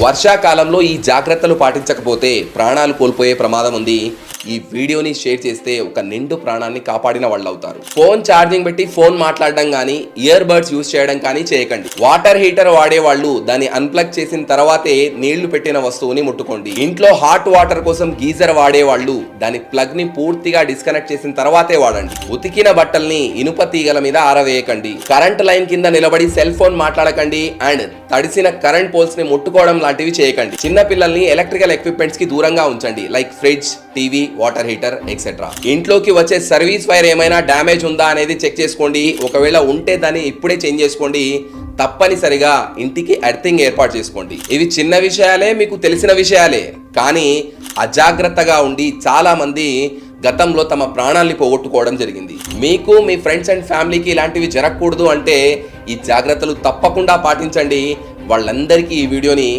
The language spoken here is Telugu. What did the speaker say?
వర్షాకాలంలో ఈ జాగ్రత్తలు పాటించకపోతే ప్రాణాలు కోల్పోయే ప్రమాదం ఉంది. ఈ వీడియోని షేర్ చేస్తే ఒక నిండు ప్రాణాన్ని కాపాడిన వాళ్ళు అవుతారు. ఫోన్ ఛార్జింగ్ పెట్టి ఫోన్ మాట్లాడడం కానీ ఇయర్ బడ్స్ యూజ్ చేయడం కానీ చేయకండి. వాటర్ హీటర్ వాడే వాళ్ళు దాన్ని అన్ప్లగ్ చేసిన తర్వాతే నీళ్లు పెట్టిన వస్తువుని ముట్టుకోండి. ఇంట్లో హాట్ వాటర్ కోసం గీజర్ వాడే వాళ్ళు దాని ప్లగ్ ని పూర్తిగా డిస్కనెక్ట్ చేసిన తర్వాతే వాడండి. ఉతికిన బట్టల్ని ఇనుప తీగల మీద ఆరవేయకండి. కరెంట్ లైన్ కింద నిలబడి సెల్ ఫోన్ మాట్లాడకండి. అండ్ తడిసిన కరెంట్ పోల్స్ ని ముట్టుకోవడం లాంటివి చేయకండి. చిన్న పిల్లల్ని ఎలక్ట్రికల్ ఎక్విప్మెంట్స్ కి దూరంగా ఉంచండి. Like fridge, TV, water heater etcetera. ఇంట్లోకి వచ్చే సర్వీస్ వైర్ ఏమైనా డ్యామేజ్ ఉందా అనేది చెక్ చేసుకోండి. ఒకవేళ ఉంటే దాన్ని ఇప్పుడే చేంజ్ చేసుకోండి. తప్పనిసరిగా ఇంటికి ఎర్తింగ్ ఏర్పాటు చేసుకోండి. ఇవి చిన్న విషయాలే, మీకు తెలిసిన విషయాలే, కానీ అజాగ్రత్తగా ఉండి చాలా మంది గతంలో తమ ప్రాణాల్ని పోగొట్టుకోవడం జరిగింది. మీకు మీ ఫ్రెండ్స్ అండ్ ఫ్యామిలీకి ఇలాంటివి జరగకూడదు అంటే ఈ జాగ్రత్తలు తప్పకుండా పాటించండి. వాళ్ళందరికీ ఈ వీడియోని